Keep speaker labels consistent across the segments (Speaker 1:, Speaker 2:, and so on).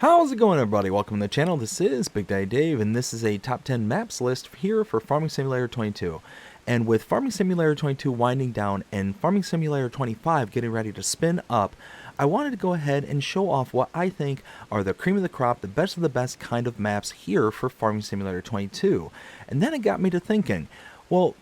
Speaker 1: How's it going, everybody? Welcome to the channel. This is Big Daddy Dave, and this is a top 10 maps list here for Farming Simulator 22. And with Farming Simulator 22 winding down and Farming Simulator 25 getting ready to spin up, I wanted to go ahead and show off what I think are the cream of the crop, the best of the best kind of maps here for Farming Simulator 22. And then it got me to thinking, well,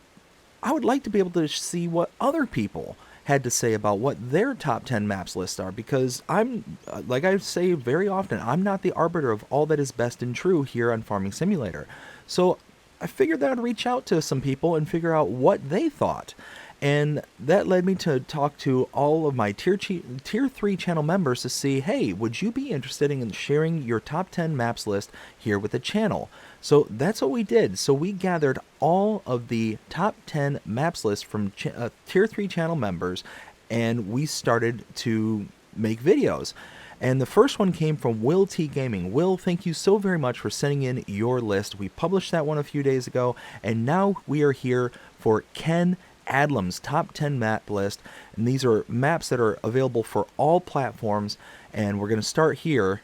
Speaker 1: I would like to be able to see what other people had to say about what their top 10 maps lists are, because I'm, like I say very often, I'm not the arbiter of all that is best and true here on Farming Simulator. So I figured that I'd reach out to some people and figure out what they thought. And that led me to talk to all of my tier 3 channel members to see, hey, would you be interested in sharing your top 10 maps list here with the channel? So that's what we did. So we gathered all of the top 10 maps list from tier 3 channel members, and we started to make videos. And the first one came from Will T Gaming. Will, thank you so very much for sending in your list. We published that one a few days ago, and now we are here for Ken Adlam's top 10 map list, and these are maps that are available for all platforms, and we're going to start here.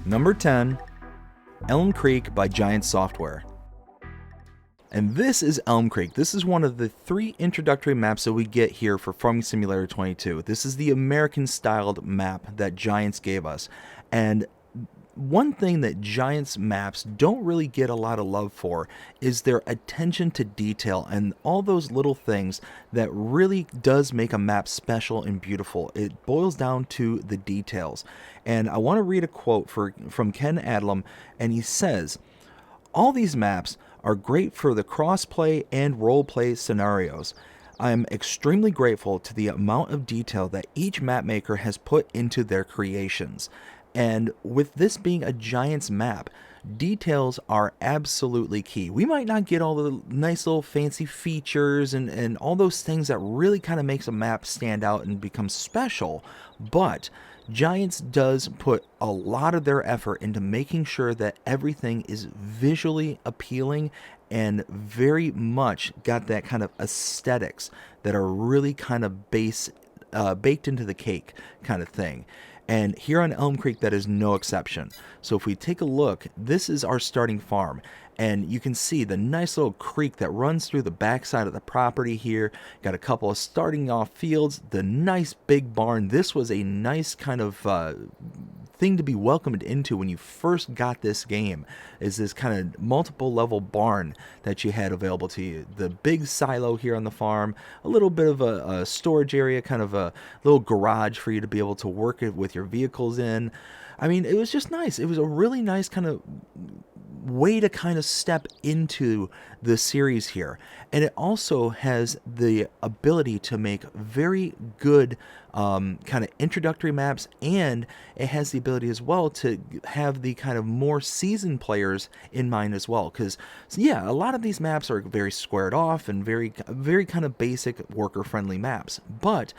Speaker 1: Number 10, Elm Creek by Giant Software. And this is Elm Creek. This is one of the 3 introductory maps that we get here for Farming Simulator 22. This is the American styled map that Giants gave us, and one thing that Giants maps don't really get a lot of love for is their attention to detail and all those little things that really does make a map special and beautiful. It boils down to the details. And I want to read a quote from Ken Adlam, and he says, "All these maps are great for the cross-play and role-play scenarios. I am extremely grateful to the amount of detail that each map maker has put into their creations. And with this being a Giants map, details are absolutely key. We might not get all the nice little fancy features and all those things that really kind of makes a map stand out and become special, but Giants does put a lot of their effort into making sure that everything is visually appealing and very much got that kind of aesthetics that are really kind of baked into the cake kind of thing. And here on Elm Creek, that is no exception. So if we take a look, this is our starting farm. And you can see the nice little creek that runs through the backside of the property here. Got a couple of starting off fields, the nice big barn. This was a nice kind of thing to be welcomed into when you first got this game, is this kind of multiple level barn that you had available to you. The big silo here on the farm, a little bit of a storage area, kind of a little garage for you to be able to work it with your vehicles in. I mean, it was just nice. It was a really nice kind of way to kind of step into the series here, and it also has the ability to make very good kind of introductory maps, and it has the ability as well to have the kind of more seasoned players in mind as well, because yeah, a lot of these maps are very squared off and very kind of basic worker friendly maps, but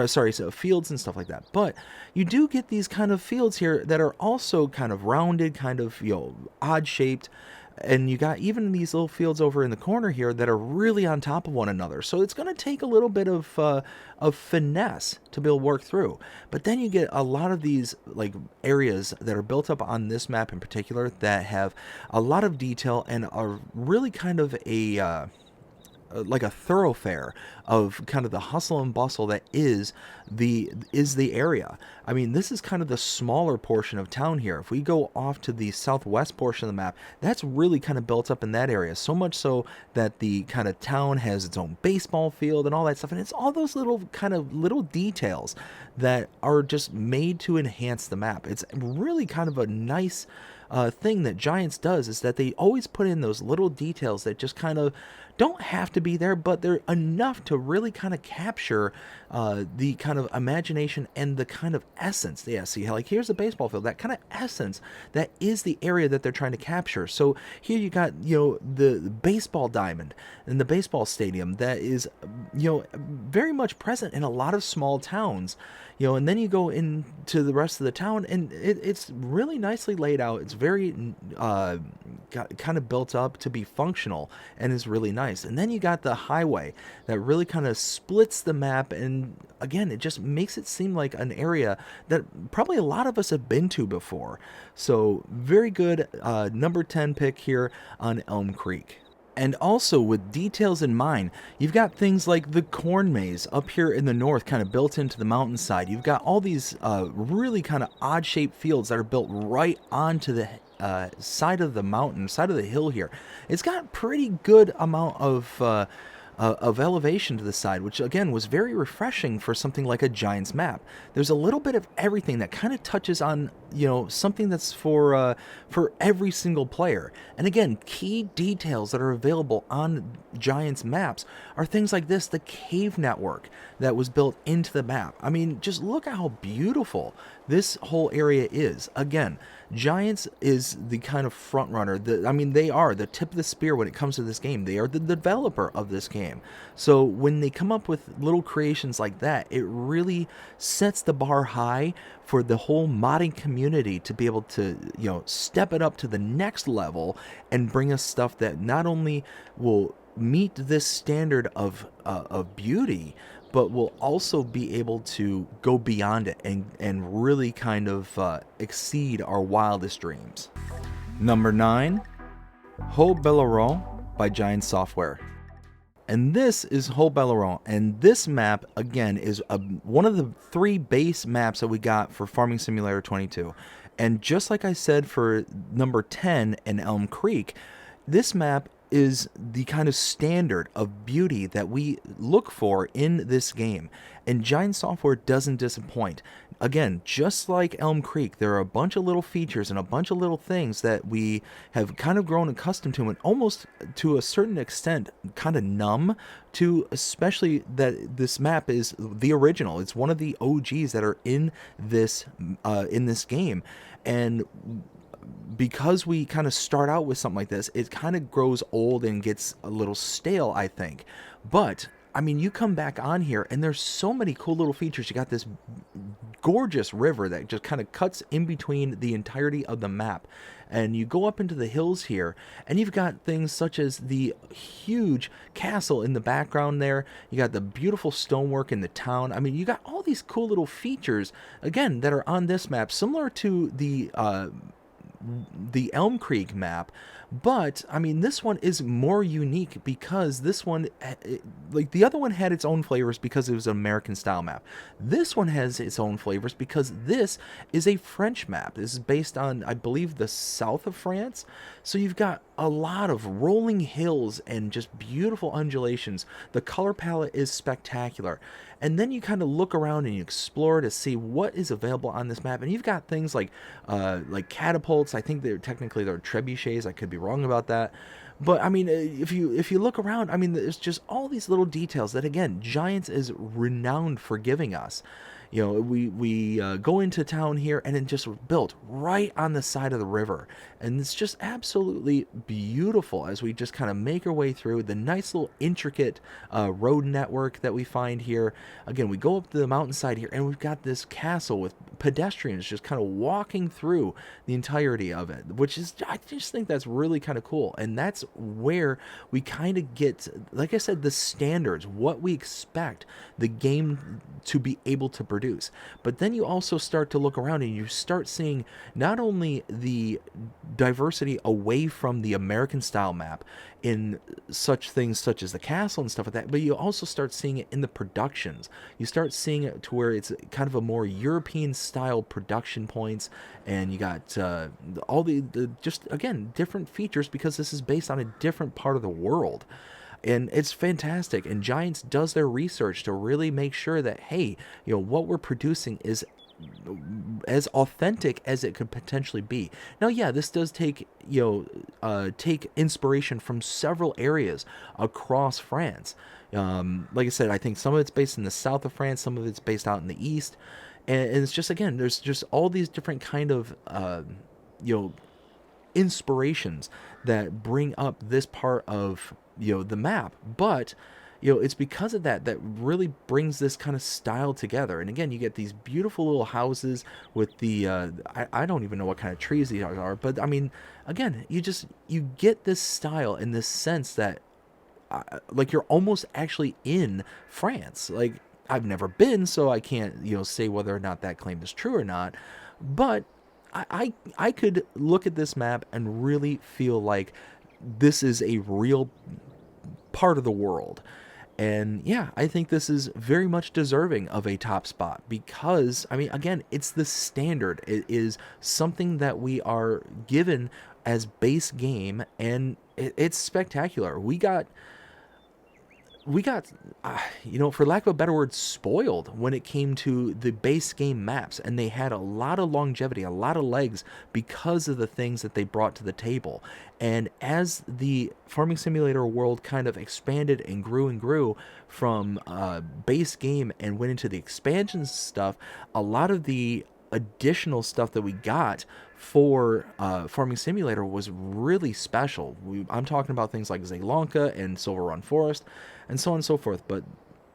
Speaker 1: so fields and stuff like that, but you do get these kind of fields here that are also kind of rounded, kind of, you know, odd shaped. And you got even these little fields over in the corner here that are really on top of one another. So it's going to take a little bit of finesse to be able to work through. But then you get a lot of these like areas that are built up on this map in particular that have a lot of detail and are really kind of like a thoroughfare of kind of the hustle and bustle that is the area. I mean, this is kind of the smaller portion of town here. If we go off to the southwest portion of the map, that's really kind of built up in that area, so much so that the kind of town has its own baseball field and all that stuff, and it's all those little details that are just made to enhance the map. It's really kind of a nice thing that Giants does, is that they always put in those little details that just kind of don't have to be there, but they're enough to really kind of capture the kind of imagination and the kind of essence. Yeah, see, like here's a baseball field, that kind of essence that is the area that they're trying to capture. So here you got, you know, the baseball diamond and the baseball stadium that is, you know, very much present in a lot of small towns, you know, and then you go into the rest of the town and it's really nicely laid out. It's very kind of built up to be functional and is really nice. And then you got the highway that really kind of splits the map, and again, it just makes it seem like an area that probably a lot of us have been to before. So very good number 10 pick here on Elm Creek. And also, with details in mind, you've got things like the corn maze up here in the north, kind of built into the mountainside. You've got all these really kind of odd-shaped fields that are built right onto the side of the mountain, side of the hill here. It's got pretty good amount of elevation to the side, which again was very refreshing for something like a Giants map. There's a little bit of everything that kind of touches on, something that's for every single player. And again, key details that are available on Giants maps are things like this, the cave network that was built into the map. I mean, just look at how beautiful this whole area is. Again, Giants is the kind of front runner. They are the tip of the spear when it comes to this game. They are the developer of this game. So when they come up with little creations like that, it really sets the bar high for the whole modding community to be able to, step it up to the next level and bring us stuff that not only will meet this standard of beauty, but will also be able to go beyond it and really kind of exceed our wildest dreams. Number 9, Haut-Beyleron by Giant Software. And this is Haut-Beyleron, and this map, again, is one of the 3 base maps that we got for Farming Simulator 22. And just like I said for number 10 in Elm Creek, this map is the kind of standard of beauty that we look for in this game, and Giant Software doesn't disappoint. Again, just like Elm Creek, there are a bunch of little features and a bunch of little things that we have kind of grown accustomed to, and almost to a certain extent kind of numb to, especially that this map is the original. It's one of the OGs that are in this game, and because we kind of start out with something like this, it kind of grows old and gets a little stale, I think. But I mean, you come back on here and there's so many cool little features. You got this gorgeous river that just kind of cuts in between the entirety of the map. And you go up into the hills here, and you've got things such as the huge castle in the background there. You got the beautiful stonework in the town. I mean, you got all these cool little features, again, that are on this map, similar to the Elm Creek map, but I mean, this one is more unique because this one, like the other one, had its own flavors because it was an American style map. This one has its own flavors because this is a French map. This is based on, I believe, the south of France. So you've got a lot of rolling hills and just beautiful undulations. The color palette is spectacular. And then you kind of look around and you explore to see what is available on this map. And you've got things like catapults. I think they're trebuchets. I could be wrong about that. But I mean, if you look around, I mean, there's just all these little details that, again, Giants is renowned for giving us. You know, we go into town here, and it just built right on the side of the river. And it's just absolutely beautiful as we just kind of make our way through the nice little intricate road network that we find here. Again, we go up to the mountainside here, and we've got this castle with pedestrians just kind of walking through the entirety of it, which is, I just think that's really kind of cool. And that's where we kind of get, like I said, the standards, what we expect the game to be able to produce. But then you also start to look around and you start seeing not only the diversity away from the American style map in such things such as the castle and stuff like that, but you also start seeing it in the productions. You start seeing it to where it's kind of a more European style production points, and you got all the just, again, different features because this is based on a different part of the world. And it's fantastic. And Giants does their research to really make sure that, hey, you know, what we're producing is as authentic as it could potentially be. Now, yeah, this does take, take inspiration from several areas across France. Like I said, I think some of it's based in the south of France, some of it's based out in the east. And it's just, again, there's just all these different kind of, inspirations that bring up this part of the map. But it's because of that that really brings this kind of style together. And again, you get these beautiful little houses with the I don't even know what kind of trees these are, but I mean, again, you get this style in this sense that like you're almost actually in France. Like, I've never been, so I can't say whether or not that claim is true or not, but I could look at this map and really feel like this is a real part of the world. And yeah, I think this is very much deserving of a top spot because, I mean, again, it's the standard. It is something that we are given as base game, and it's spectacular. We got, for lack of a better word, spoiled when it came to the base game maps, and they had a lot of longevity, a lot of legs because of the things that they brought to the table. And as the Farming Simulator world kind of expanded and grew from base game and went into the expansion stuff, a lot of the additional stuff that we got for Farming Simulator was really special. I'm talking about things like Zielonka and Silver Run Forest and so on and so forth. But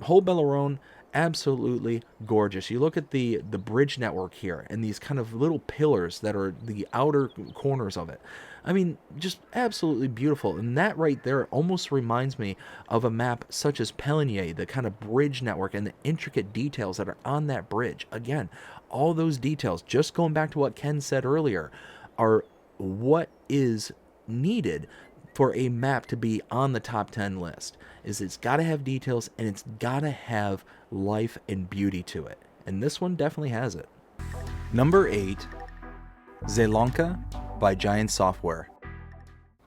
Speaker 1: Haut-Beyleron, absolutely gorgeous. You look at the bridge network here and these kind of little pillars that are the outer corners of it. I mean, just absolutely beautiful. And that right there almost reminds me of a map such as Peligny, the kind of bridge network and the intricate details that are on that bridge. Again, all those details, just going back to what Ken said earlier, are what is needed for a map to be on the top 10 list. Is it's got to have details and it's got to have life and beauty to it. And this one definitely has it. Number 8, Zielonka by Giant Software.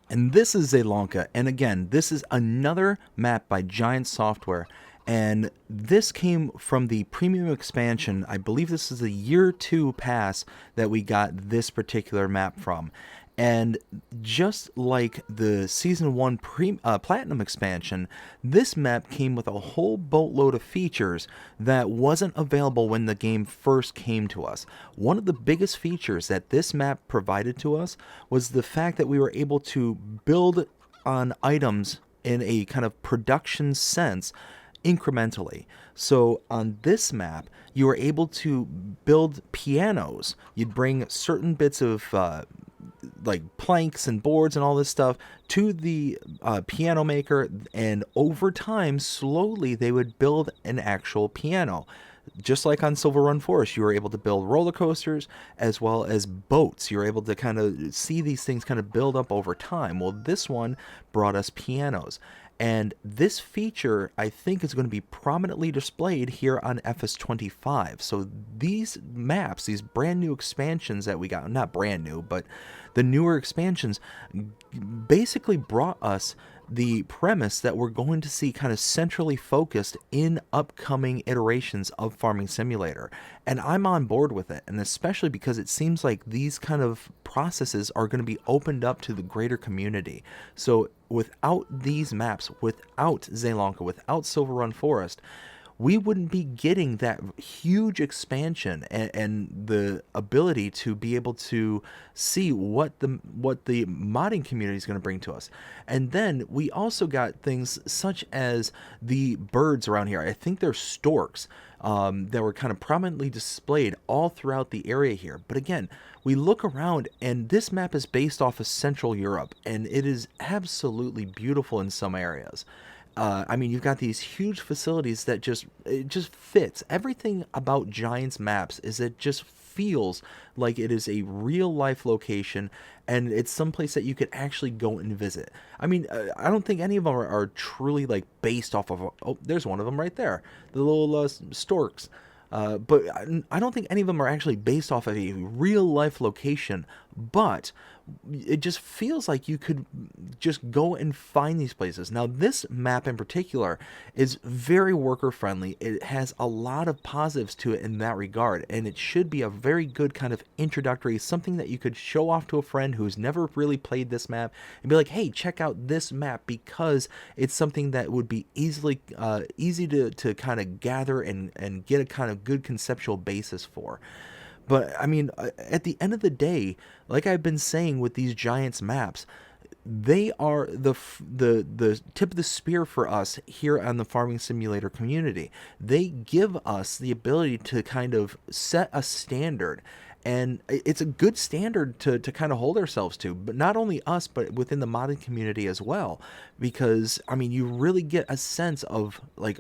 Speaker 1: And this is Zielonka, and again, this is another map by Giant Software, and this came from the premium expansion. I believe this is the year 2 pass that we got this particular map from. And just like the Season 1 Platinum expansion, this map came with a whole boatload of features that wasn't available when the game first came to us. One of the biggest features that this map provided to us was the fact that we were able to build on items in a kind of production sense incrementally. So on this map, you were able to build pianos. You'd bring certain bits of like planks and boards and all this stuff to the piano maker, and over time, slowly, they would build an actual piano. Just like on Silver Run Forest, you were able to build roller coasters as well as boats. You were able to kind of see these things kind of build up over time. Well, this one brought us pianos. And this feature, I think, is going to be prominently displayed here on FS25. So these maps, these brand new expansions that we got, not brand new, but the newer expansions, basically brought us the premise that we're going to see kind of centrally focused in upcoming iterations of Farming Simulator. And I'm on board with it, and especially because it seems like these kind of processes are going to be opened up to the greater community. So without these maps, without Zielonka, without Silver Run Forest, we wouldn't be getting that huge expansion and the ability to be able to see what the modding community is going to bring to us. And then we also got things such as the birds around here. I think they're storks that were kind of prominently displayed all throughout the area here. But again, we look around, and this map is based off of Central Europe, and it is absolutely beautiful in some areas. I mean, you've got these huge facilities that it just fits. Everything about Giant's maps is it just feels like it is a real life location, and it's someplace that you could actually go and visit. I mean, I don't think any of them are truly like based off of. Oh, there's one of them right there, the little storks. But I don't think any of them are actually based off of a real life location, but it just feels like you could just go and find these places. Now, this map in particular is very worker friendly. It has a lot of positives to it in that regard, and it should be a very good kind of introductory, something that you could show off to a friend who's never really played this map and be like, hey, check out this map, because it's something that would be easy to kind of gather and get a kind of good conceptual basis for. But I mean, at the end of the day, like I've been saying with these Giants maps, they are the tip of the spear for us here on the Farming Simulator community. They give us the ability to kind of set a standard, and it's a good standard to kind of hold ourselves to, but not only us, but within the modding community as well, because I mean, you really get a sense of like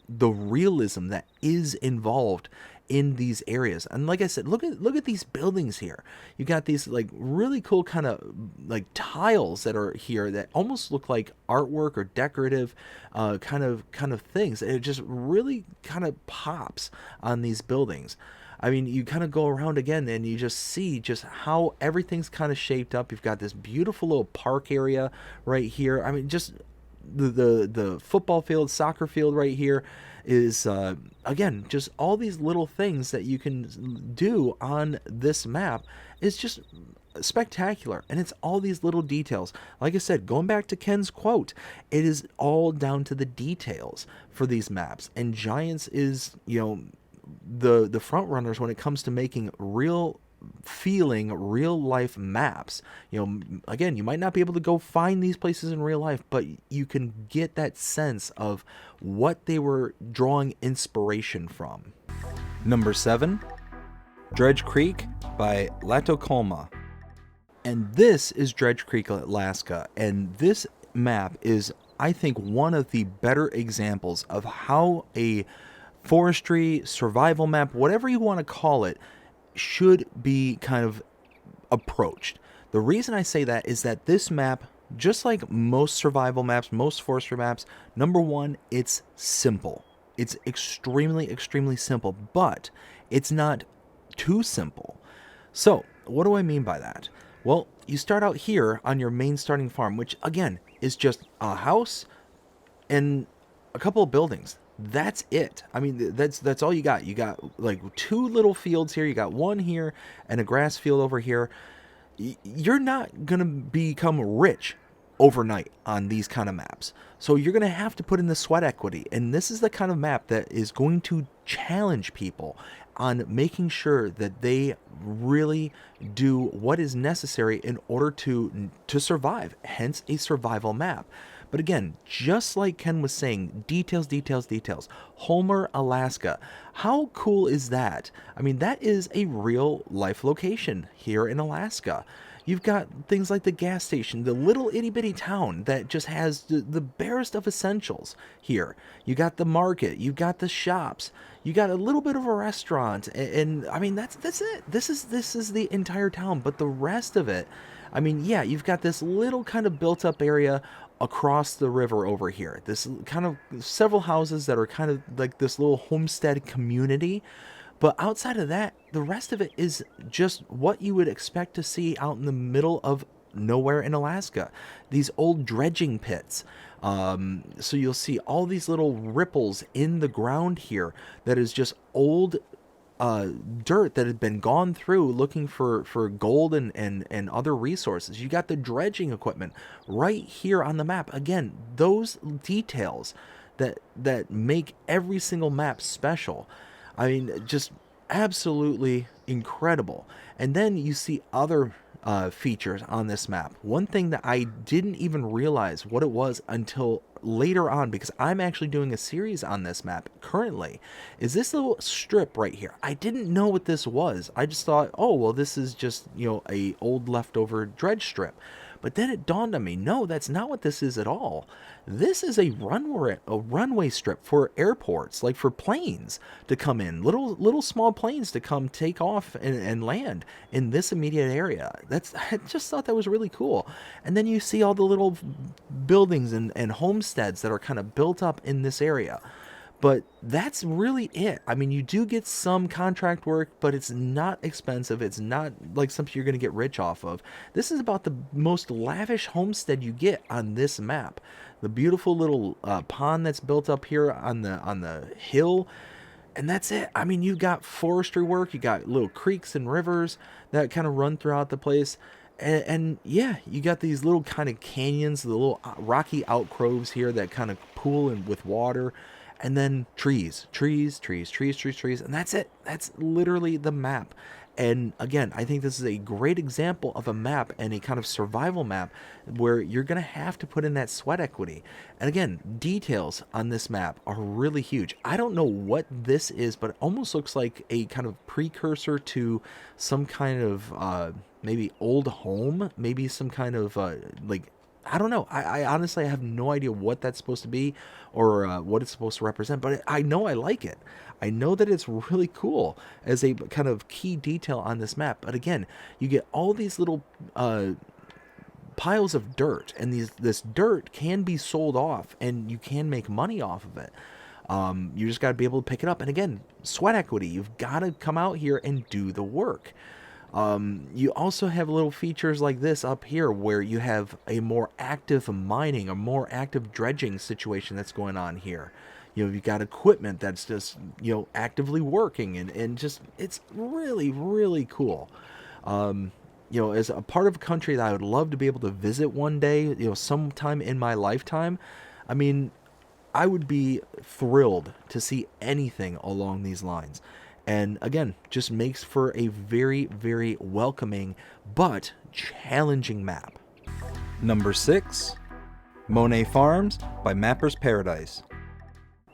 Speaker 1: the realism that is involved in these areas. And like I said, look at these buildings here. You got these like really cool kind of like tiles that are here that almost look like artwork or decorative kind of things. It just really kind of pops on these buildings. I mean, you kind of go around again and you just see just how everything's kind of shaped up. You've got this beautiful little park area right here. I mean, just the football field, soccer field right here is again, just all these little things that you can do on this map is just spectacular. And it's all these little details. Like I said, going back to Ken's quote, it is all down to the details for these maps. And Giants is, you know, the front runners when it comes to making real feeling real life maps. You know, again, you might not be able to go find these places in real life, but you can get that sense of what they were drawing inspiration from. Number 7, Dredge Creek by Latocolma. And this is Dredge Creek, Alaska, and this map is, I think, one of the better examples of how a forestry survival map, whatever you want to call it, should be kind of approached. The reason I say that is that this map, just like most survival maps, most forestry maps, number one, it's simple. It's extremely simple, but it's not too simple. So what do I mean by that? Well, you start out here on your main starting farm, which again is just a house and a couple of buildings. That's it. I mean, that's all you got. You got like 2 little fields here. You got one here and a grass field over here. You're not going to become rich overnight on these kind of maps. So you're going to have to put in the sweat equity. And this is the kind of map that is going to challenge people on making sure that they really do what is necessary in order to survive, hence a survival map. But again, just like Ken was saying, details. Homer, Alaska. How cool is that? I mean, that is a real life location here in Alaska. You've got things like the gas station, the little itty bitty town that just has the barest of essentials here. You got the market, you got the shops, you got a little bit of a restaurant, and I mean that's it. This is the entire town, but the rest of it, I mean, yeah, you've got this little kind of built up area across the river over here. This kind of several houses that are kind of like this little homestead community. But outside of that, the rest of it is just what you would expect to see out in the middle of nowhere in Alaska. These old dredging pits. So you'll see all these little ripples in the ground here that is just old dirt that had been gone through looking for gold and other resources. You got the dredging equipment right here on the map. Again, those details that make every single map special. I mean, just absolutely incredible. And then you see other features on this map. One thing that I didn't even realize what it was until later on, because I'm actually doing a series on this map currently, is this little strip right here. I didn't know what this was. I just thought, oh, well, this is just, you know, a old leftover dredge strip. But then it dawned on me, no, that's not what this is at all. This is a runway strip for airports, like for planes to come in, little small planes to come take off and land in this immediate area. I just thought that was really cool. And then you see all the little buildings and homesteads that are kind of built up in this area. But that's really it. I mean, you do get some contract work, but it's not expensive. It's not like something you're going to get rich off of. This is about the most lavish homestead you get on this map. The beautiful little pond that's built up here on the hill. And that's it. I mean, you got forestry work. You got little creeks and rivers that kind of run throughout the place. And yeah, you got these little kind of canyons, the little rocky outcroves here that kind of pool in with water. And then trees, and that's it. That's literally the map. And again, I think this is a great example of a map and a kind of survival map where you're going to have to put in that sweat equity. And again, details on this map are really huge. I don't know what this is, but it almost looks like a kind of precursor to some kind of maybe old home, maybe some kind of like, I don't know. I honestly have no idea what that's supposed to be or what it's supposed to represent, but I know I like it. I know that it's really cool as a kind of key detail on this map. But again, you get all these little piles of dirt, and this dirt can be sold off, and you can make money off of it. You just got to be able to pick it up. And again, sweat equity. You've got to come out here and do the work. You also have little features like this up here where you have a more active mining, a more active dredging situation that's going on here. You know, you've got equipment that's just, actively working, and just, it's really, really cool. As a part of a country that I would love to be able to visit one day, sometime in my lifetime, I mean, I would be thrilled to see anything along these lines. And again, just makes for a very, very welcoming but challenging map.
Speaker 2: Number 6, Monae Farms by Mapper's Paradise.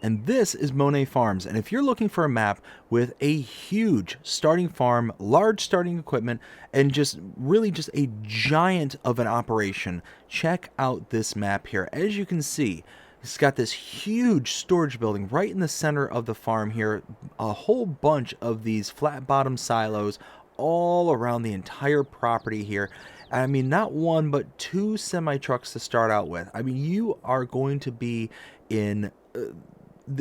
Speaker 1: And this is Monae Farms. And if you're looking for a map with a huge starting farm, large starting equipment, and just really just a giant of an operation, check out this map here. As you can see, it's got this huge storage building right in the center of the farm here. A whole bunch of these flat bottom silos all around the entire property here. I mean, not one, but 2 semi-trucks to start out with. I mean, you are going to be in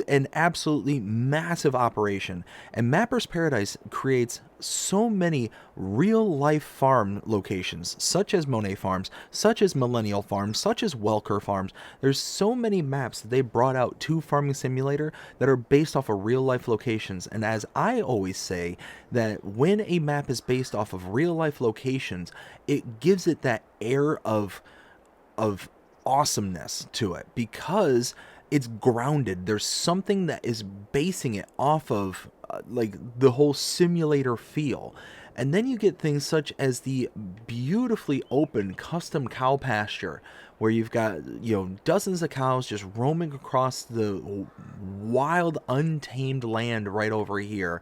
Speaker 1: an absolutely massive operation. And Mapper's Paradise creates so many real-life farm locations, such as Monae Farms, such as Millennial Farms, such as Welker Farms. There's so many maps that they brought out to Farming Simulator that are based off of real-life locations. And as I always say, that when a map is based off of real-life locations, it gives it that air of awesomeness to it, because it's grounded. There's something that is basing it off of like the whole simulator feel. And then you get things such as the beautifully open custom cow pasture, where you've got, dozens of cows just roaming across the wild, untamed land right over here.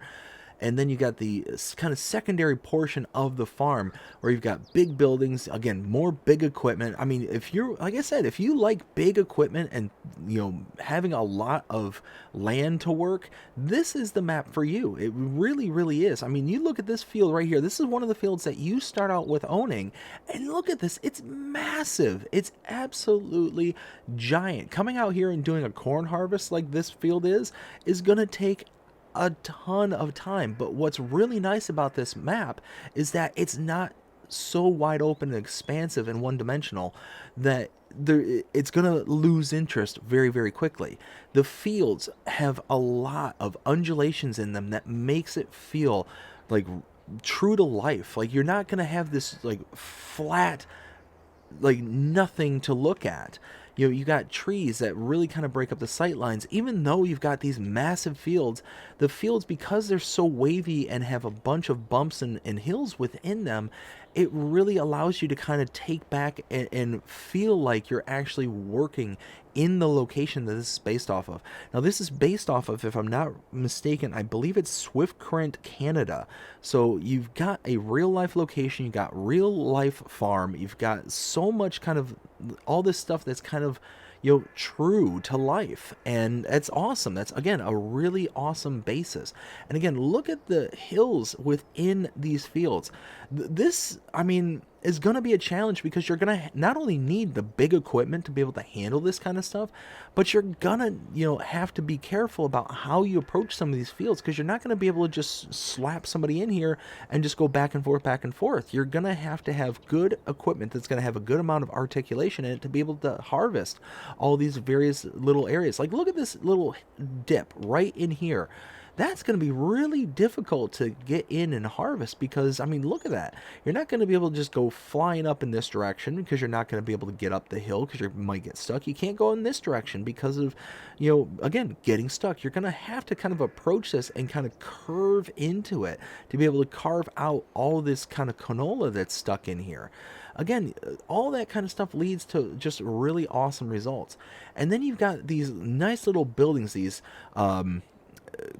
Speaker 1: And then you got the kind of secondary portion of the farm where you've got big buildings, again, more big equipment. I mean, if you're, like I said, if you like big equipment and, having a lot of land to work, this is the map for you. It really, really is. I mean, you look at this field right here. This is one of the fields that you start out with owning. And look at this. It's massive. It's absolutely giant. Coming out here and doing a corn harvest like this field is going to take a ton of time. But what's really nice about this map is that it's not so wide open and expansive and one-dimensional that it's going to lose interest very, very quickly. The fields have a lot of undulations in them that makes it feel like true to life. Like, you're not going to have this like flat, like nothing to look at. You got trees that really kind of break up the sight lines. Even though you've got these massive fields, the fields, because they're so wavy and have a bunch of bumps and hills within them, it really allows you to kind of take back and feel like you're actually working in the location that this is based off of. Now, this is based off of, if I'm not mistaken, I believe it's Swift Current, Canada. So you've got a real life location, you've got real life farm, you've got so much kind of all this stuff that's kind of, true to life. And it's awesome. That's, again, a really awesome basis. And again, look at the hills within these fields. This, I mean, is going to be a challenge, because you're going to not only need the big equipment to be able to handle this kind of stuff, but you're going to, have to be careful about how you approach some of these fields, because you're not going to be able to just slap somebody in here and just go back and forth, back and forth. You're going to have good equipment that's going to have a good amount of articulation in it to be able to harvest all these various little areas. Like, look at this little dip right in here. that's going to be really difficult to get in and harvest because, I mean, look at that. You're not going to be able to just go flying up in this direction because you're not going to be able to get up the hill because you might get stuck. You can't go in this direction because of, again, getting stuck. You're going to have to kind of approach this and kind of curve into it to be able to carve out all this kind of canola that's stuck in here. Again, all that kind of stuff leads to just really awesome results. And then you've got these nice little buildings, these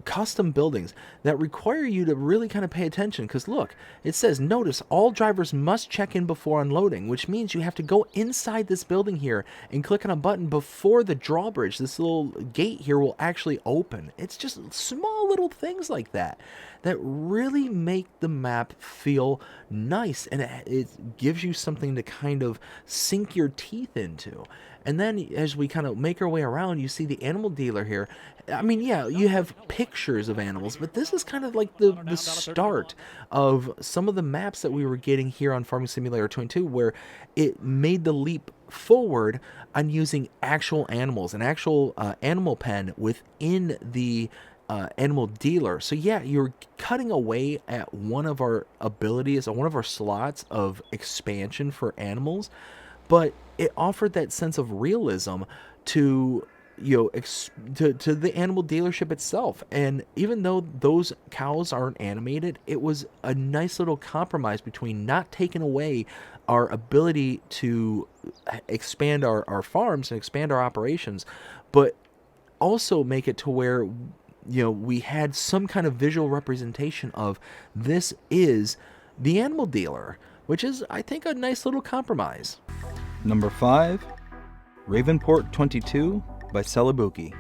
Speaker 1: custom buildings that require you to really kind of pay attention, because look, it says, notice all drivers must check in before unloading, which means you have to go inside this building here and click on a button before the drawbridge. This little gate here will actually open. It's just small little things like that that really make the map feel nice, and it gives you something to kind of sink your teeth into. And then as we kind of make our way around, you see the animal dealer here. I mean, yeah, you have pictures of animals, but this is kind of like the start of some of the maps that we were getting here on Farming Simulator 22, where it made the leap forward on using actual animals, an actual animal pen within the animal dealer. So yeah, you're cutting away at one of our abilities, one of our slots of expansion for animals, but it offered that sense of realism to to the animal dealership itself. And even though those cows aren't animated, it was a nice little compromise between not taking away our ability to expand our farms and expand our operations, but also make it to where we had some kind of visual representation of this is the animal dealer, which is, I think, a nice little compromise.
Speaker 2: Number 5, Ravenport 22 by Celebuki.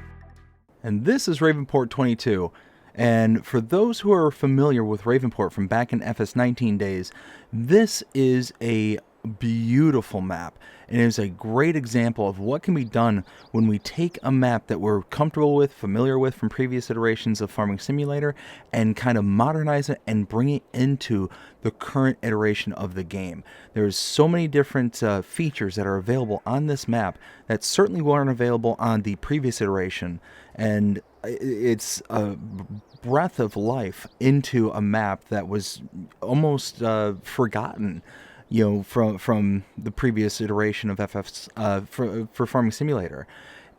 Speaker 2: And this is Ravenport 22. And for those who are familiar with Ravenport from back in FS19 days, this is a beautiful map, and it is a great example of what can be done when we take a map that we're comfortable with, familiar with from previous iterations of Farming Simulator, and kind of modernize it and bring it into the current iteration of the game. There's so many different features that are available on this map that certainly weren't available on the previous iteration, and it's a breath of life into a map that was almost forgotten from the previous iteration of FF's for Farming Simulator.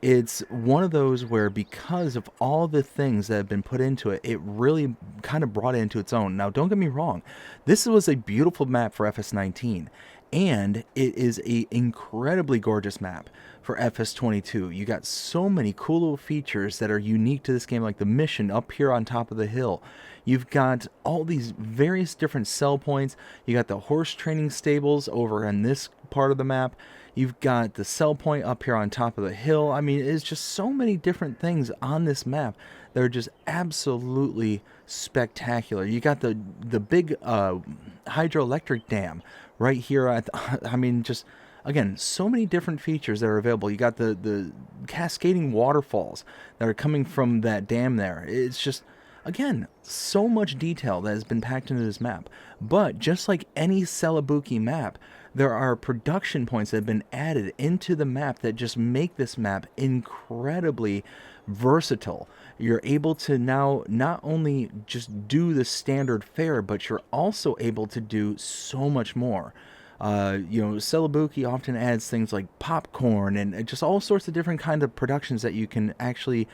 Speaker 2: It's one of those where, because of all the things that have been put into it, it really kind of brought it into its own. Now, don't get me wrong, this was a beautiful map for FS19, and it is a incredibly gorgeous map for FS22. You got so many cool little features that are unique to this game, like the mission up here on top of the hill. You've got all these various different sell points. You got the horse training stables over on this part of the map. You've got the sell point up here on top of the hill. I mean, it's just so many different things on this map that are just absolutely spectacular. You got the big hydroelectric dam right here at I mean, just again, so many different features that are available. You got the cascading waterfalls that are coming from that dam there. It's just, again, so much detail that has been packed into this map. But just like any Celebuki map, there are production points that have been added into the map that just make this map incredibly versatile. You're able to now not only just do the standard fare, but you're also able to do so much more. Celebuki often adds things like popcorn and just all sorts of different kind of productions that you can actually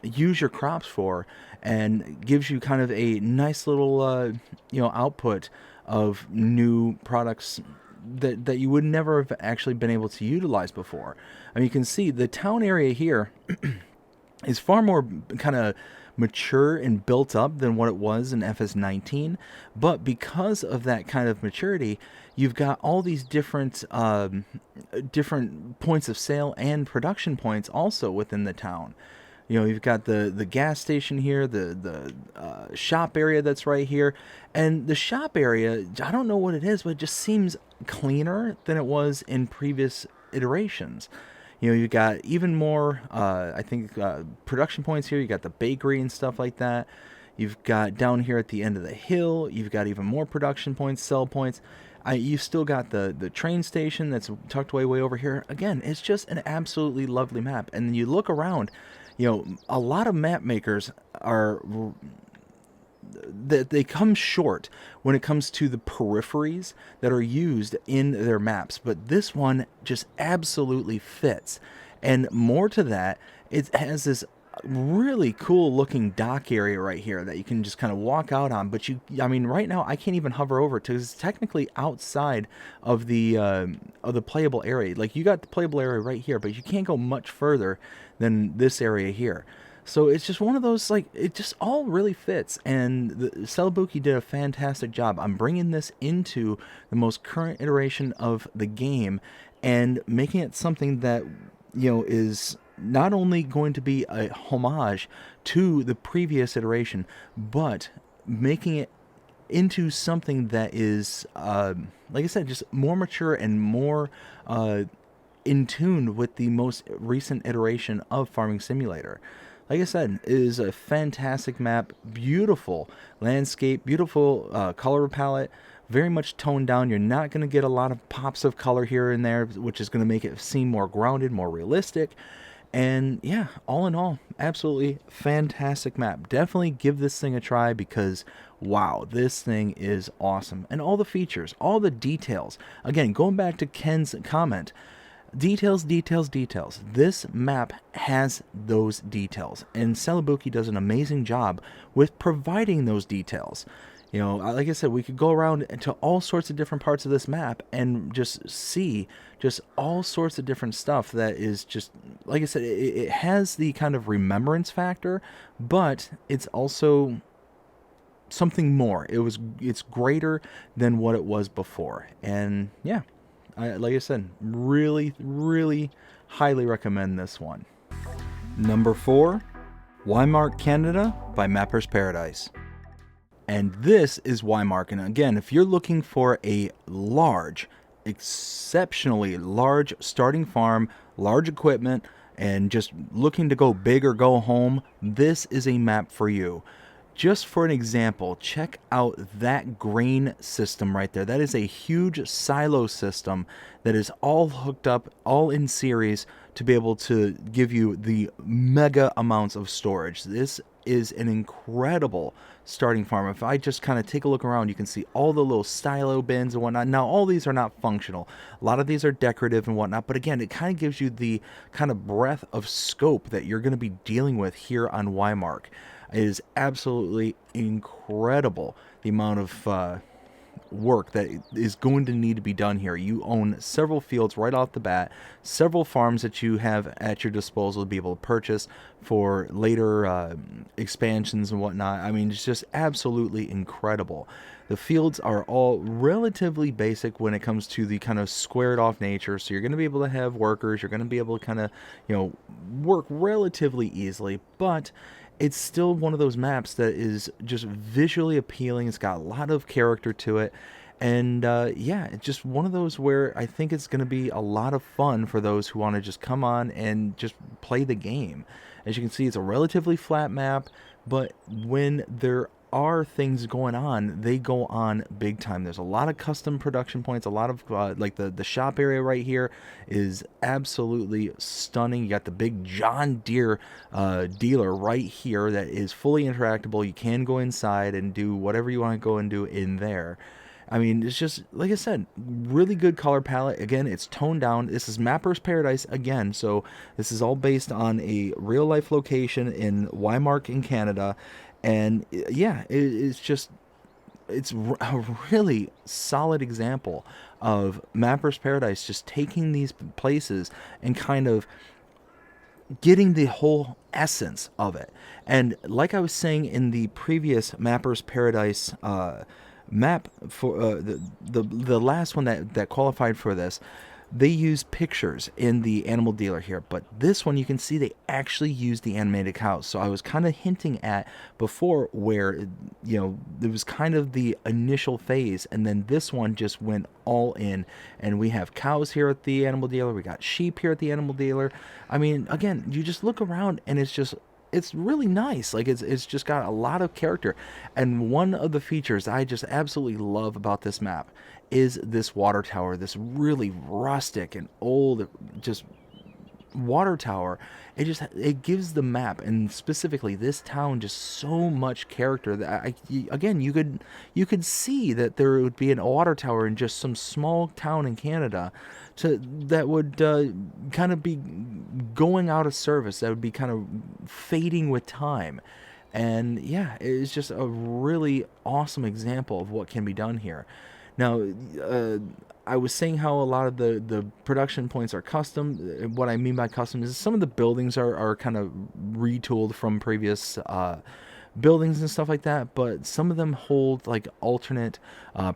Speaker 2: use your crops for, and gives you kind of a nice little output of new products that you would never have actually been able to utilize before. I mean, you can see the town area here is far more kind of mature and built up than what it was in FS19, but because of that kind of maturity, you've got all these different points of sale and production points also within the town. You've got the gas station here, the shop area that's right here, and the shop area, I don't know what it is, but it just seems cleaner than it was in previous iterations. You've got even more, production points here. You got the bakery and stuff like that. You've got down here at the end of the hill, you've got even more production points, sell points. You've still got the train station that's tucked away way over here. Again, it's just an absolutely lovely map. And then you look around,
Speaker 1: a lot of map makers are that they come short when it comes to the peripheries that are used in their maps, but this one just absolutely fits. And more to that, it has this really cool looking dock area right here that you can just kind of walk out on. But right now I can't even hover over it because it's technically outside of the playable area. Like, you got the playable area right here, but you can't go much further than this area here. So it's just one of those, like, it just all really fits, and the Celebuki did a fantastic job on bringing this into the most current iteration of the game and making it something that, is not only going to be a homage to the previous iteration, but making it into something that is, like I said, just more mature and more in tune with the most recent iteration of Farming Simulator. Like I said, it is a fantastic map, beautiful landscape, beautiful color palette, very much toned down. You're not going to get a lot of pops of color here and there, which is going to make it seem more grounded, more realistic. And yeah, all in all, absolutely fantastic map. Definitely give this thing a try because, wow, this thing is awesome. And all the features, all the details. Again, going back to Ken's comment, details, details, details. This map has those details, and Celebuki does an amazing job with providing those details. Like I said, we could go around to all sorts of different parts of this map and just see just all sorts of different stuff that is just, like I said, it has the kind of remembrance factor, but it's also something more. It's greater than what it was before. And yeah, like I said, really, really highly recommend this one.
Speaker 2: Number 4, Wymark Canada by Mapper's Paradise.
Speaker 1: And this is Wymark. And again, if you're looking for a large, exceptionally large starting farm, large equipment, and just looking to go big or go home, this is a map for you. Just for an example, check out that grain system right there. That is a huge silo system that is all hooked up, all in series, to be able to give you the mega amounts of storage. This is an incredible starting farm. If I just kind of take a look around, you can see all the little silo bins and whatnot. Now, all these are not functional. A lot of these are decorative and whatnot, but again, it kind of gives you the kind of breadth of scope that you're going to be dealing with here on Wymark. It is absolutely incredible, the amount of work that is going to need to be done here. You own several fields right off the bat, several farms that you have at your disposal to be able to purchase for later expansions and whatnot. I mean, it's just absolutely incredible. The fields are all relatively basic when it comes to the kind of squared off nature, so you're going to be able to have workers, you're going to be able to kind of, work relatively easily, but it's still one of those maps that is just visually appealing. It's got a lot of character to it. And yeah, it's just one of those where I think it's going to be a lot of fun for those who want to just come on and just play the game. As you can see, it's a relatively flat map, but when there are things going on, they go on big time. There's a lot of custom production points, a lot of like the shop area right here is absolutely stunning. You got the big John Deere dealer right here that is fully interactable. You can go inside and do whatever you want to go and do in there. I mean, it's just, like I said, really good color palette. Again, it's toned down. This is Mapper's Paradise again, so this is all based on a real-life location in Wymark in Canada. And yeah, it's a really solid example of Mapper's Paradise just taking these places and kind of getting the whole essence of it. And like I was saying in the previous Mapper's Paradise map, for the last one that qualified for this, they use pictures in the animal dealer here, but this one you can see they actually use the animated cows. So I was kind of hinting at before where, there was kind of the initial phase, and then this one just went all in, and we have cows here at the animal dealer, we got sheep here at the animal dealer. I mean, again, you just look around and it's really nice. Like, it's just got a lot of character. And one of the features I just absolutely love about this map is this water tower, this really rustic and old, just water tower, it gives the map, and specifically this town, just so much character that again, you could see that there would be a water tower in just some small town in Canada that would kind of be going out of service, that would be kind of fading with time. And yeah, it's just a really awesome example of what can be done here. Now, I was saying how a lot of the production points are custom. What I mean by custom is some of the buildings are kind of retooled from previous buildings and stuff like that, but some of them hold like alternate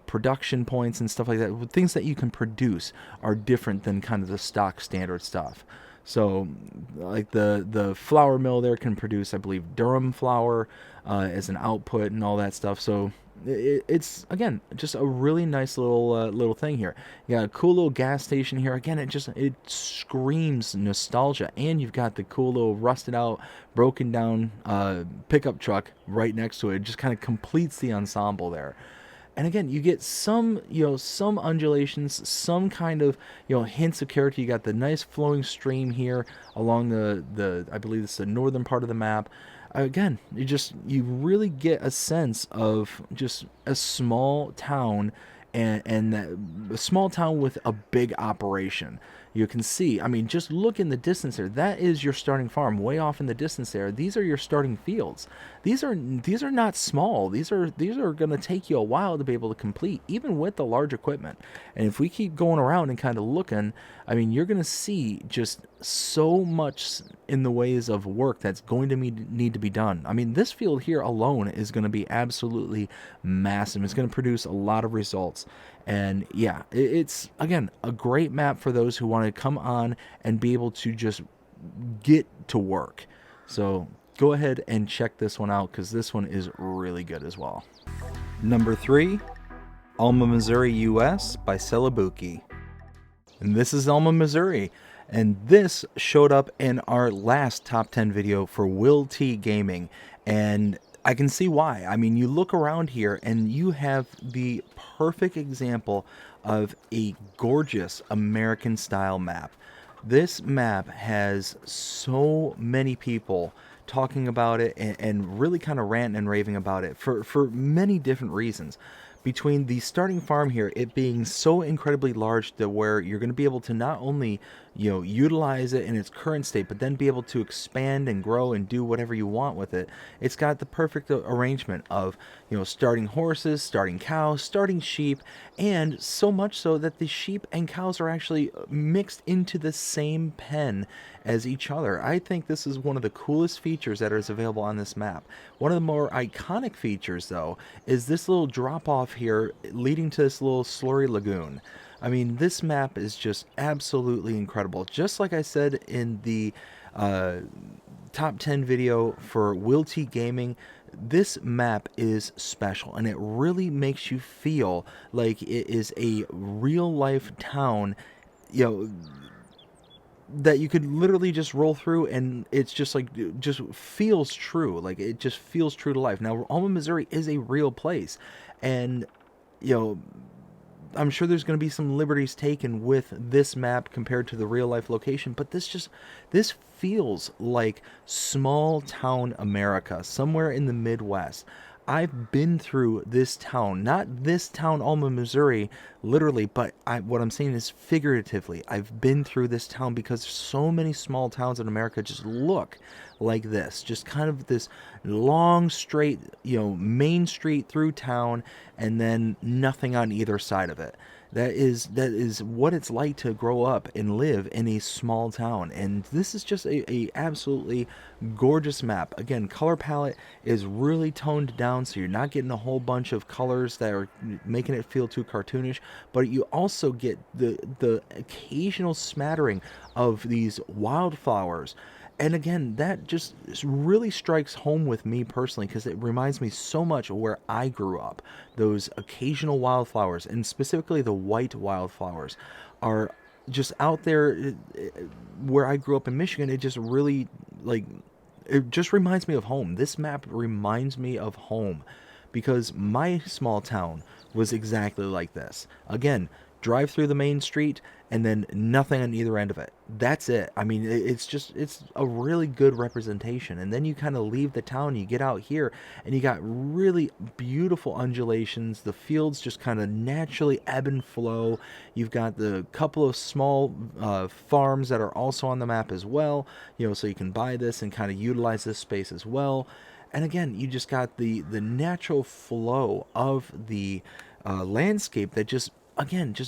Speaker 1: production points and stuff like that. Things that you can produce are different than kind of the stock standard stuff. So, like the flour mill there can produce, I believe, Durham flour as an output and all that stuff. So it's again just a really nice little thing here. You got a cool little gas station here. Again, it screams nostalgia, and you've got the cool little rusted out, broken down pickup truck right next to it. It just kind of completes the ensemble there. And again, you get some undulations, some kind of, hints of character. You got the nice flowing stream here along the I believe it's the northern part of the map. Again, you really get a sense of just a small town, and a small town with a big operation. You can see, I mean, just look in the distance there. That is your starting farm way off in the distance there. These are your starting fields. These are not small. These are going to take you a while to be able to complete, even with the large equipment. And if we keep going around and kind of looking, I mean, you're going to see just so much in the ways of work that's going to need to be done. I mean, this field here alone is going to be absolutely massive. It's going to produce a lot of results. And yeah, it's, again, a great map for those who want to come on and be able to just get to work. So go ahead and check this one out, because this one is really good as well.
Speaker 2: Number 3, Alma Missouri US by Celebuki.
Speaker 1: And this is Alma Missouri. And this showed up in our last top 10 video for Will T Gaming. And I can see why. I mean, you look around here and you have the perfect example of a gorgeous American style map. This map has so many people talking about it and really kind of ranting and raving about it for many different reasons. Between the starting farm here, it being so incredibly large to where you're going to be able to not only, utilize it in its current state, but then be able to expand and grow and do whatever you want with it. It's got the perfect arrangement of, starting horses, starting cows, starting sheep, and so much so that the sheep and cows are actually mixed into the same pen as each other. I think this is one of the coolest features that is available on this map. One of the more iconic features, though, is this little drop-off here leading to this little slurry lagoon. I mean, this map is just absolutely incredible. Just like I said in the top 10 video for Will T Gaming, this map is special, and it really makes you feel like it is a real-life town, that you could literally just roll through, and it's just like, just feels true. Like, it just feels true to life. Now, Alma, Missouri is a real place, and, I'm sure there's going to be some liberties taken with this map compared to the real life location, but this feels like small town America, somewhere in the Midwest. I've been through this town, not this town, Alma, Missouri, literally, but what I'm saying is figuratively. I've been through this town because so many small towns in America just look like this. Just kind of this long, straight, main street through town, and then nothing on either side of it. That is what it's like to grow up and live in a small town. And this is just a absolutely gorgeous map. Again, color palette is really toned down, so you're not getting a whole bunch of colors that are making it feel too cartoonish, but you also get the occasional smattering of these wildflowers. And again, that just really strikes home with me personally, because it reminds me so much of where I grew up. Those occasional wildflowers, and specifically the white wildflowers, are just out there where I grew up in Michigan. It just really, it just reminds me of home. This map reminds me of home, because my small town was exactly like this. Again, drive through the main street, and then nothing on either end of it. That's it. I mean, it's a really good representation. And then you kind of leave the town, you get out here, and you got really beautiful undulations. The fields just kind of naturally ebb and flow. You've got the couple of small farms that are also on the map as well, so you can buy this and kind of utilize this space as well. And again, you just got the natural flow of the landscape that just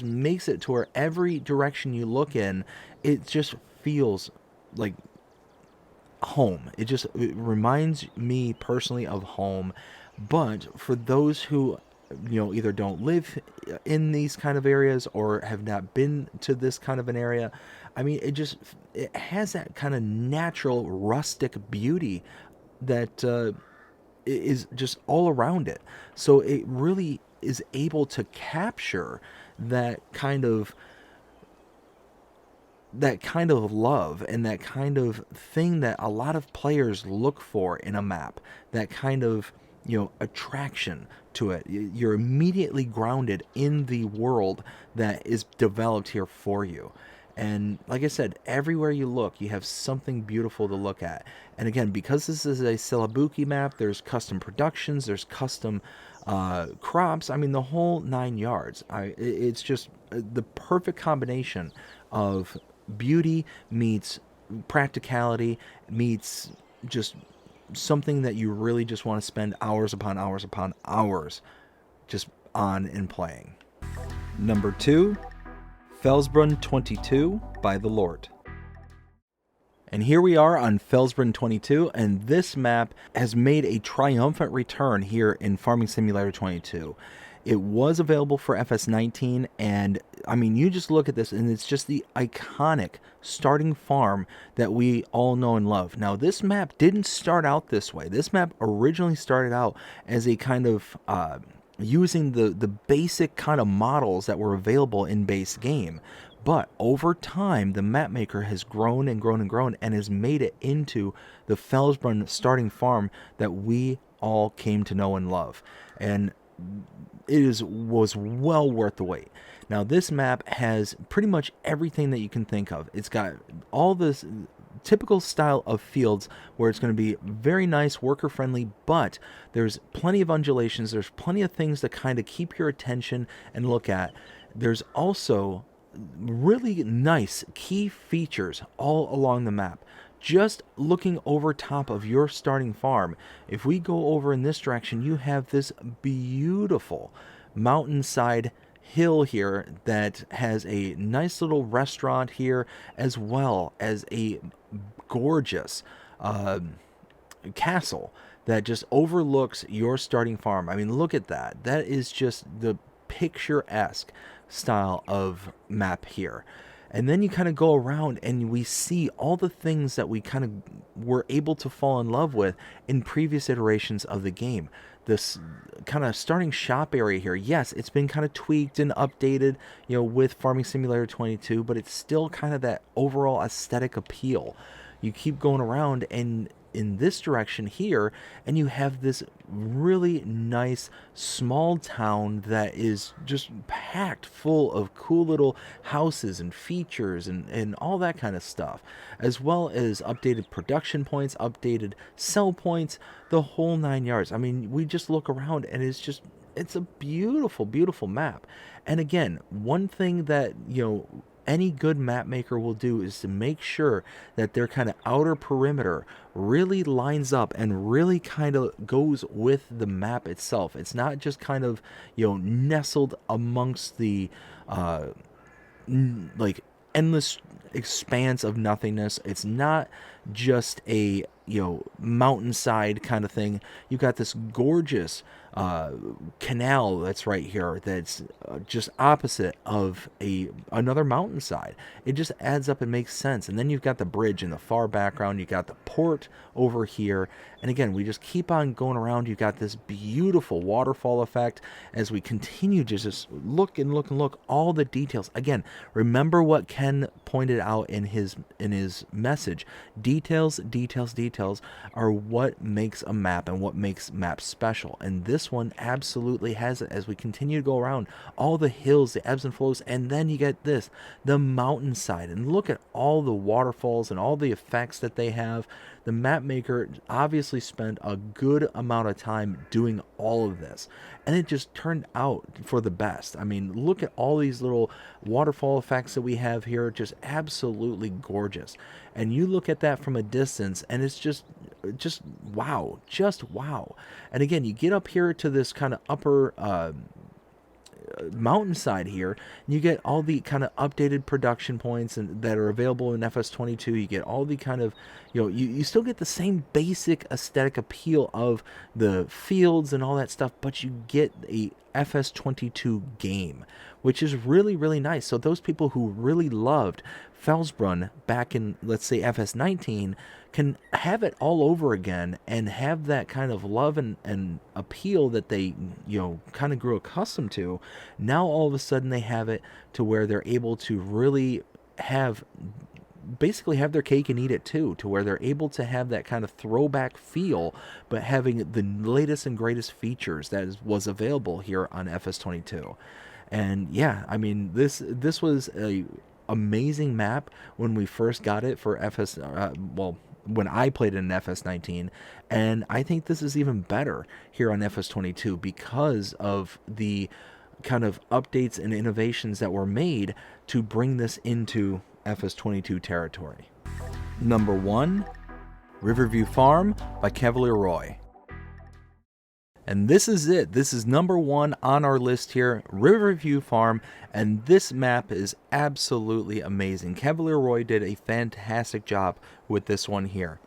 Speaker 1: makes it to where every direction you look in, it just feels like home. It reminds me personally of home. But for those who either don't live in these kind of areas or have not been to this kind of an area, I mean, it has that kind of natural rustic beauty that is just all around it. So it really is able to capture that kind of love and that kind of thing that a lot of players look for in a map, that kind of attraction to it. You're immediately grounded in the world that is developed here for you. And like I said, everywhere you look, you have something beautiful to look at. And again, because this is a Celebuki map, there's custom productions, there's custom crops. I mean, the whole 9 yards. It's just the perfect combination of beauty meets practicality meets just something that you really just want to spend hours upon hours upon hours just on and playing.
Speaker 2: Number 2, Felsbruhn 22 by the Lord.
Speaker 1: And here we are on Felsbruhn 22, and this map has made a triumphant return here in Farming Simulator 22. It was available for FS19, and I mean, you just look at this, and it's just the iconic starting farm that we all know and love. Now, this map didn't start out this way. This map originally started out as a kind of using the basic kind of models that were available in base game. But over time, the map maker has grown and grown and grown and has made it into the Felsbruhn starting farm that we all came to know and love. And it was well worth the wait. Now, this map has pretty much everything that you can think of. It's got all this typical style of fields where it's going to be very nice, worker friendly, but there's plenty of undulations. There's plenty of things to kind of keep your attention and look at. There's also really nice key features all along the map. Just looking over top of your starting farm, if we go over in this direction, you have this beautiful mountainside hill here that has a nice little restaurant here, as well as a gorgeous castle that just overlooks your starting farm. I mean, look at that. That is just the picturesque style of map here. And then you kind of go around and we see all the things that we kind of were able to fall in love with in previous iterations of the game. This kind of starting shop area here, yes, it's been kind of tweaked and updated, with Farming Simulator 22, but it's still kind of that overall aesthetic appeal. You keep going around and in this direction here, and you have this really nice small town that is just packed full of cool little houses and features and all that kind of stuff, as well as updated production points, updated sell points, the whole 9 yards. I mean, we just look around and it's a beautiful, beautiful map. And again, one thing that any good map maker will do is to make sure that their kind of outer perimeter really lines up and really kind of goes with the map itself. It's not just kind of, nestled amongst the like endless expanse of nothingness. It's not just a mountainside kind of thing. You've got this gorgeous canal that's right here that's just opposite of another mountainside. It just adds up and makes sense. And then you've got the bridge in the far background. You got the port over here, and again, we just keep on going around. You've got this beautiful waterfall effect as we continue to just look and look and look, all the details. Again, remember what Ken pointed out in his message: details, details, details. details are what makes a map and what makes maps special. And this one absolutely has it as we continue to go around all the hills, the ebbs and flows, and then you get this, the mountainside. And look at all the waterfalls and all the effects that they have. The map maker obviously spent a good amount of time doing all of this, and it just turned out for the best. I mean, look at all these little waterfall effects that we have here, just absolutely gorgeous. And you look at that from a distance and it's just wow, just wow. And again, you get up here to this kind of upper mountainside here, and you get all the kind of updated production points and that are available in FS22. You get all the kind of, you still get the same basic aesthetic appeal of the fields and all that stuff, but you get a FS22 game, which is really, really nice. So those people who really loved Felsbruhn back in, let's say, FS19 can have it all over again and have that kind of love and appeal that they, kind of grew accustomed to. Now all of a sudden they have it to where they're able to really basically have their cake and eat it too, to where they're able to have that kind of throwback feel, but having the latest and greatest features that was available here on FS22. And yeah, I mean, this was a amazing map when we first got it for when I played it in FS19, and I think this is even better here on FS22 because of the kind of updates and innovations that were made to bring this into FS22 territory. Number 1, Riverview Farm by Cavalier Roy. And this is it. This is number 1 on our list here, Riverview Farm, and this map is absolutely amazing. Cavalier Roy did a fantastic job with this one here.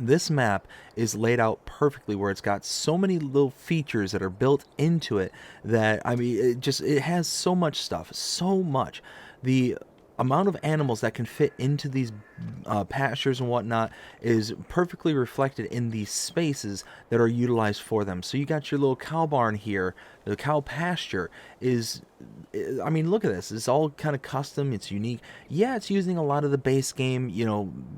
Speaker 1: This map is laid out perfectly where it's got so many little features that are built into it that, I mean, it has so much stuff, so much. The amount of animals that can fit into these pastures and whatnot is perfectly reflected in these spaces that are utilized for them. So you got your little cow barn here. The cow pasture is, I mean, look at this. It's all kind of custom. It's unique. Yeah, it's using a lot of the base game,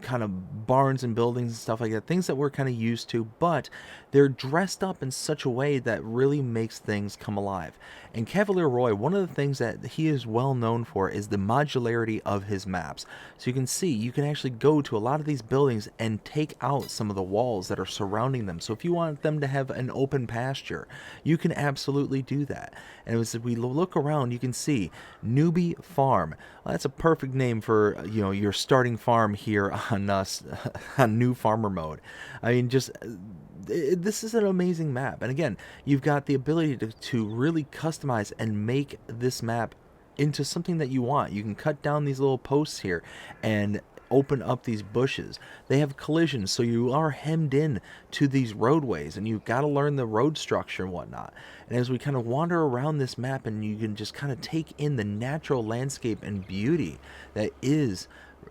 Speaker 1: kind of barns and buildings and stuff like that, things that we're kind of used to, but they're dressed up in such a way that really makes things come alive. And Cavalier Roy, one of the things that he is well known for is the modularity of his maps. So you can see, you can actually go to a lot of these buildings and take out some of the walls that are surrounding them. So if you want them to have an open pasture, you can absolutely do that. And as we look around, you can see Newbie Farm. Well, that's a perfect name for your starting farm here on on New Farmer Mode. I mean, this is an amazing map. And again, you've got the ability to really customize and make this map into something that you want. You can cut down these little posts here and open up these bushes. They have collisions, so you are hemmed in to these roadways, and you've got to learn the road structure and whatnot. And as we kind of wander around this map, and you can just kind of take in the natural landscape and beauty that is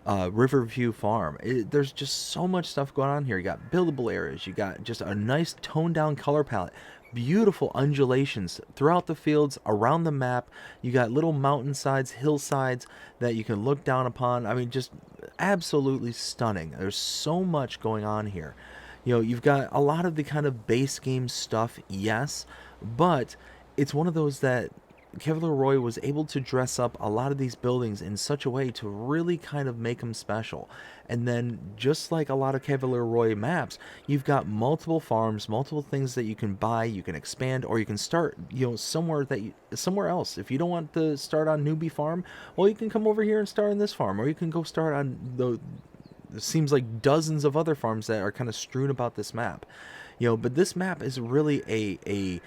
Speaker 1: Riverview Farm. There's just so much stuff going on here. You got buildable areas, you got just a nice toned down color palette, beautiful undulations throughout the fields, around the map. You got little mountainsides, hillsides that you can look down upon. I mean, just absolutely stunning. There's so much going on here. You've got a lot of the kind of base game stuff, yes, but it's one of those that Cavalier Roy was able to dress up a lot of these buildings in such a way to really kind of make them special. And then, just like a lot of Cavalier Roy maps, you've got multiple farms, multiple things that you can buy, you can expand, or you can start, somewhere else. If you don't want to start on Newbie Farm, well, you can come over here and start on this farm, or you can go start on it seems like dozens of other farms that are kind of strewn about this map. But this map is really a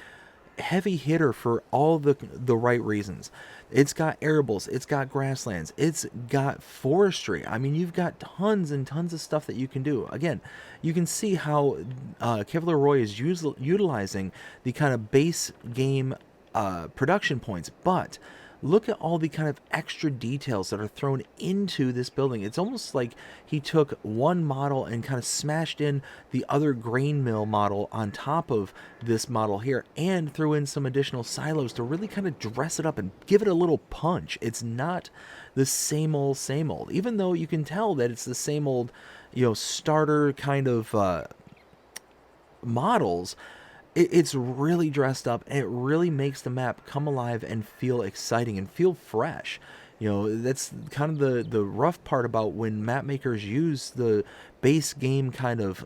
Speaker 1: heavy hitter for all the right reasons. It's got arables, it's got grasslands, it's got forestry. I mean, you've got tons and tons of stuff that you can do. Again, you can see how Cavalier Roy is utilizing the kind of base game production points, but look at all the kind of extra details that are thrown into this building. It's almost like he took one model and kind of smashed in the other grain mill model on top of this model here and threw in some additional silos to really kind of dress it up and give it a little punch. It's not the same old, even though you can tell that it's the same old, starter kind of models. It's really dressed up, and it really makes the map come alive and feel exciting and feel fresh. That's kind of the rough part about when map makers use the base game kind of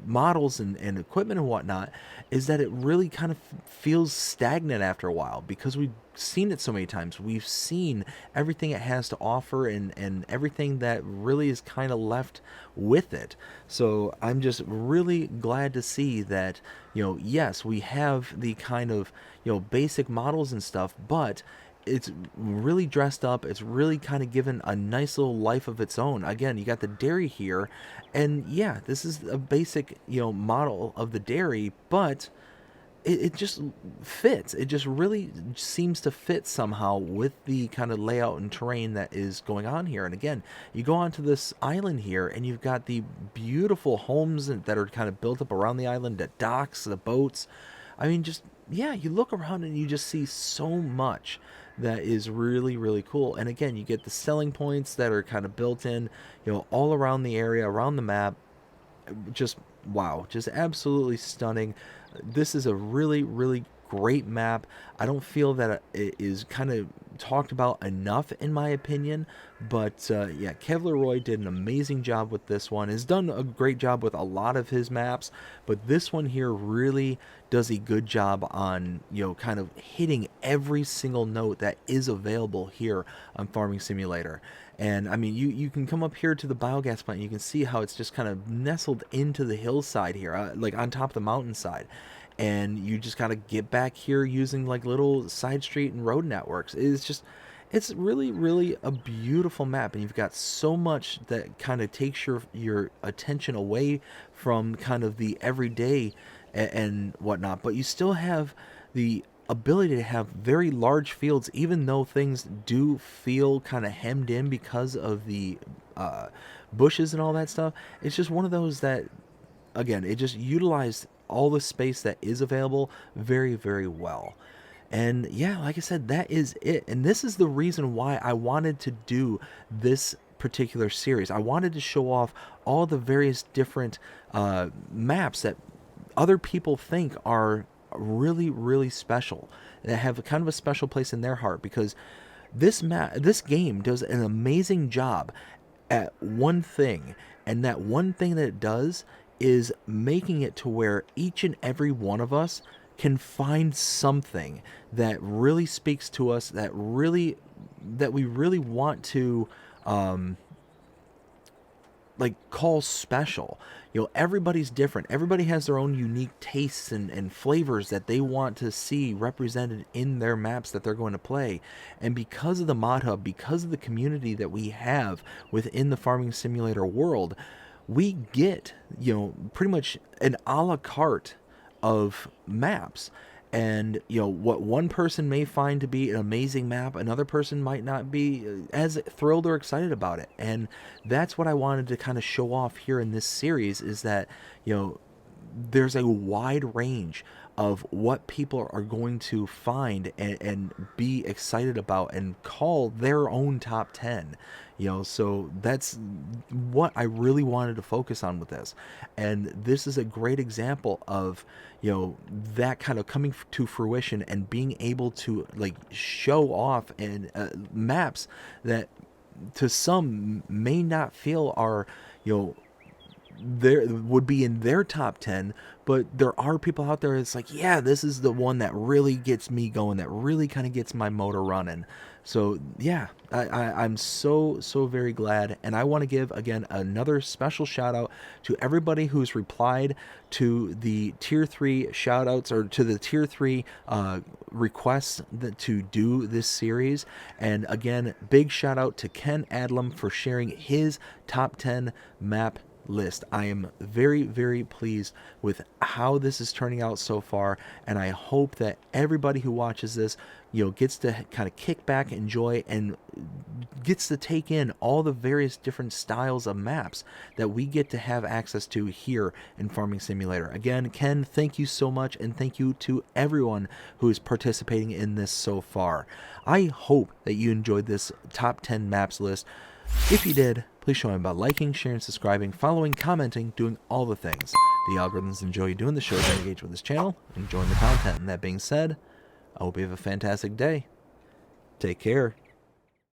Speaker 1: models and equipment and whatnot, is that it really kind of feels stagnant after a while, because we've seen it so many times. We've seen everything it has to offer and everything that really is kind of left with it. So I'm just really glad to see that, yes, we have the kind of, basic models and stuff, but it's really dressed up. It's really kind of given a nice little life of its own. Again, you got the dairy here, and yeah, this is a basic, model of the dairy, but it just fits. It just really seems to fit somehow with the kind of layout and terrain that is going on here. And again, you go onto this island here, and you've got the beautiful homes that are kind of built up around the island, the docks, the boats. I mean, just, yeah, you look around and you just see so much that is really, really cool. And again, you get the selling points that are kind of built in, all around the area, around the map. Just, wow, just absolutely stunning. This is a really, really great map. I don't feel that it is kind of talked about enough, in my opinion, but yeah, Kevleroy did an amazing job with this one. Has done a great job with a lot of his maps, but this one here really does a good job on, kind of hitting every single note that is available here on Farming Simulator. And I mean, you can come up here to the biogas plant, and you can see how it's just kind of nestled into the hillside here, like on top of the mountainside. And you just got to get back here using like little side street and road networks. It's really, really a beautiful map, and you've got so much that kind of takes your attention away from kind of the everyday and whatnot, but you still have the ability to have very large fields, even though things do feel kind of hemmed in because of the bushes and all that stuff. It's just one of those that, again, it just utilized all the space that is available very, very well. And yeah, like I said, that is it. And this is the reason why I wanted to do this particular series. I wanted to show off all the various different maps that other people think are really, really special, that have kind of a special place in their heart, because this game does an amazing job at one thing, and that one thing that it does is making it to where each and every one of us can find something that really speaks to us, that we really want to like call special. Everybody's different. Everybody has their own unique tastes and flavors that they want to see represented in their maps that they're going to play. And because of the mod hub, because of the community that we have within the farming simulator world, we get, pretty much an a la carte of maps. And, what one person may find to be an amazing map, another person might not be as thrilled or excited about it. And that's what I wanted to kind of show off here in this series, is that, there's a wide range of what people are going to find and be excited about and call their own top 10. So that's what I really wanted to focus on with this. And this is a great example of, that kind of coming to fruition and being able to like show off and maps that to some may not feel are, there would be in their top 10, but there are people out there that's like, yeah, this is the one that really gets me going, that really kind of gets my motor running. So yeah, I'm so very glad. And I want to give again another special shout out to everybody who's replied to the tier 3 shout outs, or to the tier 3 requests to do this series. And again, big shout out to Ken Adlam for sharing his top 10 map list. I am very, very pleased with how this is turning out so far, and I hope that everybody who watches this gets to kind of kick back, enjoy, and gets to take in all the various different styles of maps that we get to have access to here in Farming Simulator. Again, Ken, thank you so much, and thank you to everyone who is participating in this so far. I hope that you enjoyed this top 10 maps list. If you did, please show me by liking, sharing, subscribing, following, commenting, doing all the things. The algorithms enjoy you doing the shows and engage with this channel, enjoying the content. And that being said, I hope you have a fantastic day. Take care.